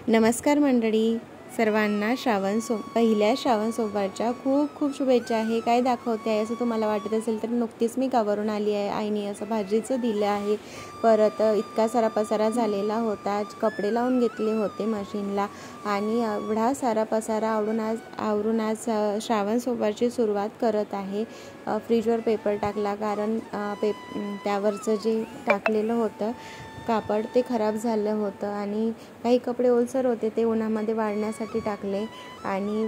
नमस्कार मंडळी, सर्वांना पहिल्या श्रावण सोमवारच्या खूप खूप शुभेच्छा. आहे काय दाखवते आहे असं तुम्हाला वाटत असेल तर नुकतीच मी गावावरून आली आहे. आईने असं भाजीचं दिलं आहे. परत इतका सारा पसारा झालेला होता, कपडे लावून घेतले होते मशीनला आणि एवढा सारा पसारा आवरून आज श्रावण सोमवारची सुरुवात करत आहे. फ्रीजवर पेपर टाकला कारण त्यावरचं जे टाकलेलं होतं कापड ते खराब झालं होतं आणि काही कपडे ओलसर होते, ते उन्हामध्ये वाळण्यासाठी टाकले आणि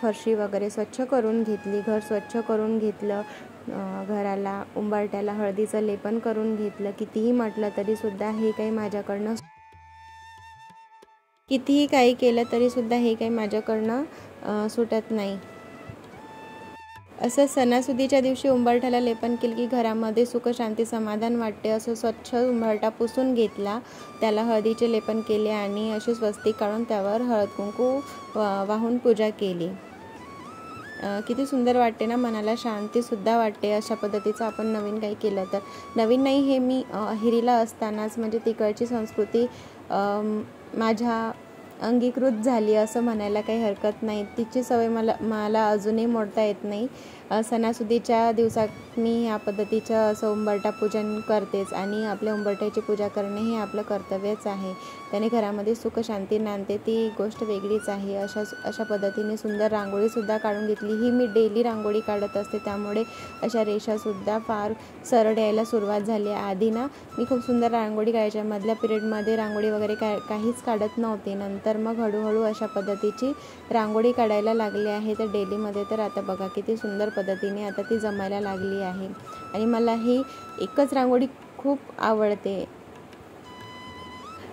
फरशी वगैरे स्वच्छ करून घेतली. घर स्वच्छ करून घेतलं. घराला उंबरठ्याला हळदीचं लेपन करून घेतलं. कितीही म्हटलं तरीसुद्धा हे काही केलं तरीसुद्धा हे काही माझ्याकडनं सुटत नाही. असं सणासुदीच्या दिवशी उंबरठ्याला लेपन केलं की घरामध्ये सुख शांती समाधान वाटते. असं स्वच्छ उंबरठा पुसून घेतला, त्याला हळदीचे लेपन केले आणि अशी स्वस्तिक काढून त्यावर हळद कुंकू वाहून पूजा केली. किती सुंदर वाटते ना, मनाला शांतीसुद्धा वाटते. अशा पद्धतीचं आपण नवीन काही केलं तर. नवीन नाही, हे मी हिरीला असतानाच म्हणजे तिकडची संस्कृती माझ्या अंगीकृत झाली असं म्हणायला काही हरकत नाही. तिची सवय मला अजूनही मोडता येत नाही. सणासुदीच्या दिवसात मी ह्या पद्धतीचं असं उंबरठा पूजन करतेच आणि आपल्या उंबरठ्याची पूजा करणे हे आपलं कर्तव्यच आहे. त्याने घरामध्ये सुख शांती नांदते, ती गोष्ट वेगळीच आहे. अशा पद्धतीने सुंदर रांगोळीसुद्धा काढून घेतली. ही मी डेली रांगोळी काढत असते, त्यामुळे अशा रेषासुद्धा फार सरळ यायला सुरुवात झाली. आधी ना मी खूप सुंदर रांगोळी काढायच्या, मधल्या पिरियडमध्ये रांगोळी वगैरे काहीच काढत नव्हते. नंतर मग हळूहळू अशा पद्धतीची रांगोळी काढायला लागली आहे. तर डेलीमध्ये तर आता बघा किती सुंदर पद्धतीने आता ती जमायला लागली आहे आणि मला ही एकच रांगोळी खूप आवडते.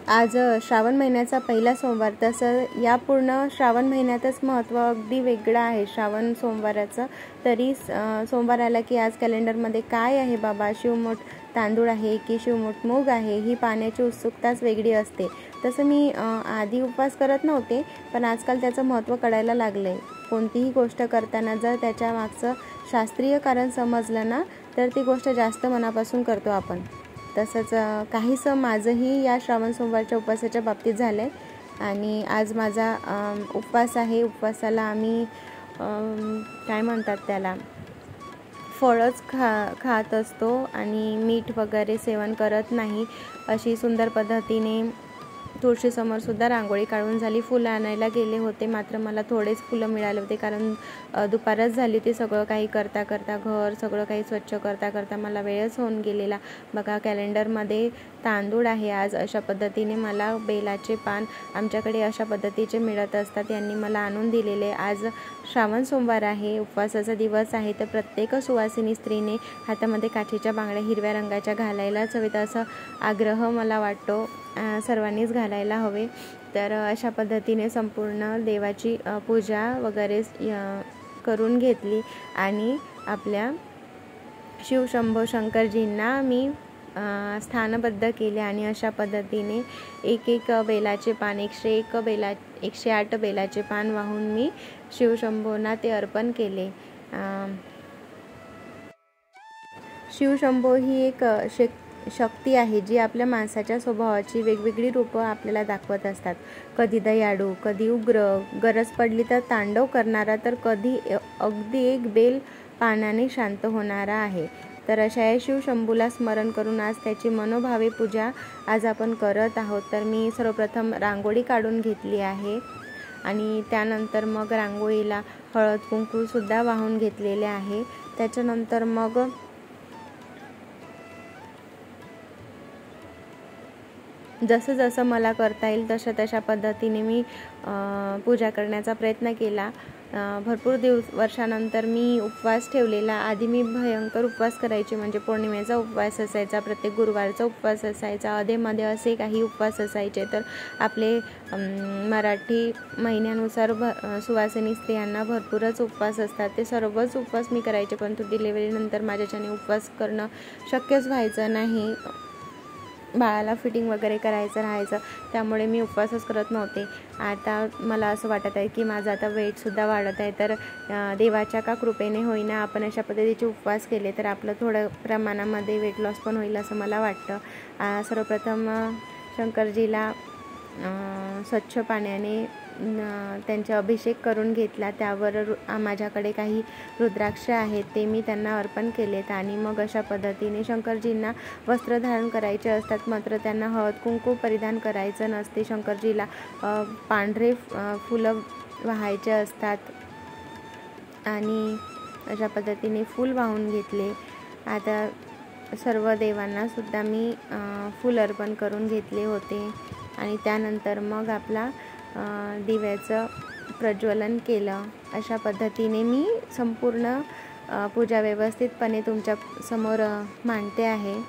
आज श्रावण महिन्याचा पहिला सोमवार, तसं या पूर्ण श्रावण महिन्यातच महत्त्व अगदी वेगळं आहे श्रावण सोमवाराचं. तरी सोमवार आला की आज कॅलेंडरमध्ये काय आहे बाबा, शिवमोठ तांदूळ आहे की शिवमोठ मूग आहे, ही पाहण्याची उत्सुकताच वेगळी असते. तसं मी आधी उपवास करत नव्हते, पण आजकाल त्याचं महत्त्व कळायला लागलं आहे. कोणतीही गोष्ट करताना जर त्याच्या मागचं शास्त्रीय कारण समजलं ना, तर ती गोष्ट जास्त मनापासून करतो आपण. तसंच काहीसं माझंही या श्रावण सोमवारच्या उपवासाच्या बाबतीत झालं आहे आणि आज माझा उपवास आहे. उपवासाला आम्ही काय म्हणतात त्याला, फळच खात असतो आणि मीठ वगैरे सेवन करत नाही. अशी सुंदर पद्धतीने तुळशीसमोरसुद्धा रांगोळी काढून झाली. फुलं आणायला गेले होते, मात्र मला थोडेच फुलं मिळाले होते कारण दुपारच झाली. ते सगळं काही करता घर सगळं काही स्वच्छ करता मला वेळच होऊन गेलेला. बघा कॅलेंडरमध्ये तांदूळ आहे आज. अशा पद्धतीने मला बेलाचे पान आमच्याकडे अशा पद्धतीचे मिळत असतात, यांनी मला आणून दिलेले. आज श्रावण सोमवार आहे, उपवासाचा दिवस आहे, तर प्रत्येक सुवासिनी स्त्रीने हातामध्ये काठीच्या बांगड्या हिरव्या रंगाच्या घालायलाच हवेत असं आग्रह मला वाटतो. सर्वांनीच घालायला हवे. तर अशा पद्धतीने संपूर्ण देवाची पूजा वगैरे करून घेतली आणि आपल्या शिवशंभो शंकरजींना मी स्थानबद्ध केले आणि अशा पद्धतीने एक बेलाचे पान 108 बेलाचे पान वाहून मी शिवशंभोना ते अर्पण केले. शिवशंभो ही एक शक्ती आहे जी आपल्या माणसाच्या स्वभावाची वेगवेगळी रूपं आपल्याला दाखवत असतात. कधी दयाळू, कधी उग्र, गरज पडली तर तांडव करणारा, तर कधी अगदी एक बेल पानाने शांत होणारा आहे. तर अशा या शिवशंभूला स्मरण करून आज त्याची मनोभावे पूजा आज आपण करत आहोत. तर मी सर्वप्रथम रांगोळी काढून घेतली आहे आणि त्यानंतर मग रांगोळीला हळद कुंकूसुद्धा वाहून घेतलेले आहे. त्याच्यानंतर मग जसं मला करता येईल तशा पद्धतीने मी पूजा करण्याचा प्रयत्न केला. भरपूर वर्षानंतर मी उपवास ठेवलेला. आधी मी भयंकर उपवास करायचे, म्हणजे पौर्णिमेचा उपवास असायचा, प्रत्येक गुरुवारचा उपवास असायचा, अधेमध्ये असे काही उपवास असायचे. तर आपले मराठी महिन्यानुसार सुवासिनी स्त्रियांना भरपूरच उपवास असतात, ते सर्वच उपवास मी करायचे. परंतु डिलिव्हरीनंतर माझ्याच्याने उपवास करणं शक्यच व्हायचं नाही. बाळाला फिटिंग वगैरे करायचं राहायचं, त्यामुळे मी उपवासच करत नव्हते. आता मला असं वाटत आहे की माझं आता वेटसुद्धा वाढत आहे, तर देवाच्या का कृपेने होईना आपण अशा पद्धतीचे उपवास केले तर आपलं थोडं प्रमाणामध्ये वेट लॉस पण होईल असं मला वाटतं. सर्वप्रथम शंकरजीला स्वच्छ पाण्याने त्यांचा अभिषेक करून घेतला। त्यावर माझ्याकडे काही रुद्राक्ष आहेत, ते मी त्यांना अर्पण केलेत आणि मग अशा पद्धतीने शंकरजींना वस्त्र धारण करायचे असतात, मात्र त्यांना हळद कुंकू परिधान करायचं नसते। शंकरजीला पांढरे फुलं वाहायचे असतात आणि अशा पद्धतीने फूल वाहून घेतले। आता सर्व देवांना सुद्धा मी फूल अर्पण करून घेतले होते आणि त्यानंतर मग आपला दिव्याचं प्रज्वलन केलं। अशा पद्धतीने मी संपूर्ण पूजा व्यवस्थितपणे तुमच्या समोर मांडते आहे।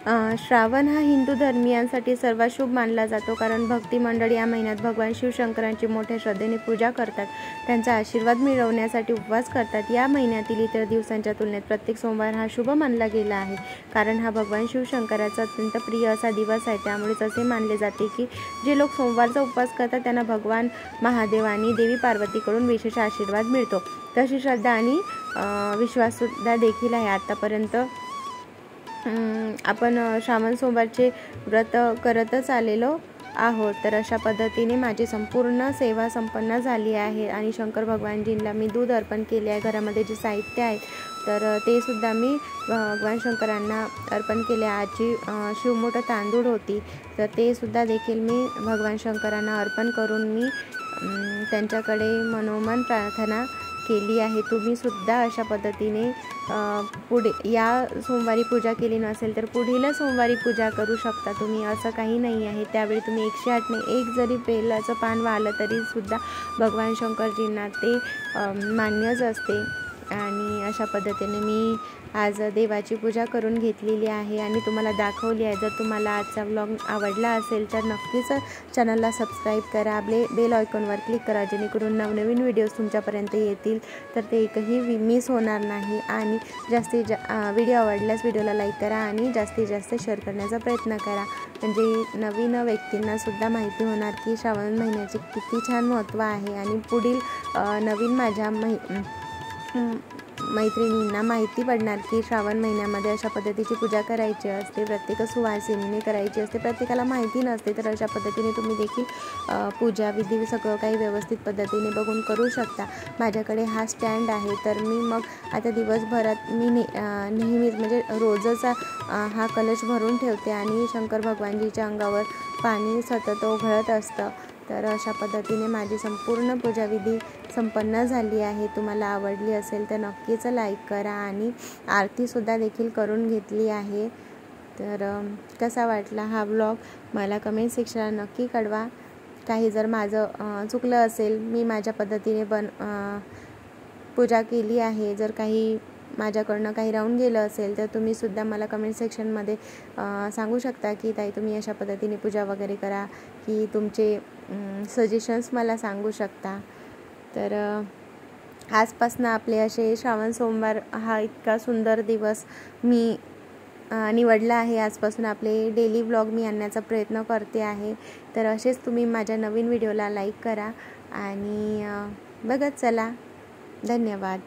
श्रावण हा हिंदू धर्मियांसाठी सर्वात शुभ मानला जातो, कारण भक्ती मंडळ या महिन्यात भगवान शिवशंकरांची मोठ्या श्रद्धेने पूजा करतात, त्यांचा आशीर्वाद मिळवण्यासाठी उपवास करतात। या महिन्यातील इतर दिवसांच्या तुलनेत प्रत्येक सोमवार हा शुभ मानला गेला आहे, कारण हा भगवान शिवशंकराचा अत्यंत प्रिय असा दिवस आहे। त्यामुळेच असे मानले जाते की जे लोक सोमवारचा उपवास करतात त्यांना भगवान महादेव आणि देवी पार्वतीकडून विशेष आशीर्वाद मिळतो। तशी श्रद्धा आणि विश्वाससुद्धा देखील आहे। आतापर्यंत आपण श्रावण सोमवारचे व्रत करतच आलेलो आहोत, तर अशा पद्धतीने माझी संपूर्ण सेवा संपन्न झाली आहे आणि शंकर भगवानजींना मी दूध अर्पण केले आहे। घरामध्ये जे साहित्य आहे तर ते सुद्धा मी भगवान शंकरांना अर्पण केले। आजी शिवमोठ तांदूळ होती तर ते सुद्धा देखील मी भगवान शंकरांना अर्पण करून मी त्यांच्याकडे मनोमन प्रार्थना केली आहे। तुम्ही सुद्धा अशा पद्धतीने पुढे या सोमवारी पूजा केली नसेल तर पुढील सोमवारी पूजा करू शकता तुम्ही, असं काही नाही आहे। त्यावेळी तुम्ही 108ने एक जरी बेलाचं पान वाहिलं तरी सुद्धा भगवान शंकरजींना ते मान्यच असते। आणि अशा पद्धतीने मी आज देवाची पूजा करून घेतलेली आहे आणि तुम्हाला दाखवली आहे। जर तुम्हाला आजचा व्लॉग आवडला असेल तर नक्कीच चॅनलला सबस्क्राईब करा, बेल आयकॉनवर क्लिक करा, जेणेकरून नवनवीन व्हिडिओज तुमच्यापर्यंत येतील तर ते एकही मिस होणार नाही। आणि व्हिडिओ आवडल्यास व्हिडिओला लाईक करा आणि जास्तीत जास्त शेअर करण्याचा प्रयत्न करा, म्हणजे नवीन व्यक्तींनासुद्धा माहिती होणार की श्रावण महिन्याचे किती छान महत्त्व आहे। आणि पुढील नवीन माझ्या मैत्रिणींना माहिती पडणार की श्रावण महिन्यामध्ये अशा पद्धतीची पूजा करायची असते, प्रत्येक सुवासिनीने करायची असते, प्रत्येकाला माहिती नसते। तर अशा पद्धतीने तुम्ही देखील पूजा विधी सगळं काही व्यवस्थित पद्धतीने बघून करू शकता। माझ्याकडे हा स्टँड आहे, तर मी मग आता दिवसभरात मी नेहमीच म्हणजे रोजच हा कलश भरून ठेवते आणि शंकर भगवानजीच्या अंगावर पाणी सतत ओघळत असतं। तर अशा पद्धतीने माझी संपूर्ण पूजाविधी संपन्न झाली आहे। तुम्हाला आवडली असेल तर नक्कीच लाईक करा आणि आरतीसुद्धा देखील करून घेतली आहे। तर कसा वाटला हा व्लॉग मला कमेंट सेक्शनला नक्की कळवा। काही जर माझं चुकलं असेल, मी माझ्या पद्धतीने पूजा केली आहे, जर काही माझ्याकडनं काही राहून गेलं असेल तर तुम्हीसुद्धा मला कमेंट सेक्शनमध्ये सांगू शकता की ताई तुम्ही अशा पद्धतीने पूजा वगैरे करा, की तुमचे सजेशन्स मला सांगू शकता। तर आजपासून आपले असे श्रावण सोमवार हा इतका सुंदर दिवस मी निवडला आहे। आजपासून आपले डेली व्लॉग मी आणण्याचा प्रयत्न करते आहे। तर असेच तुम्ही माझ्या नवीन व्हिडिओला लाईक करा आणि बघत चला। धन्यवाद।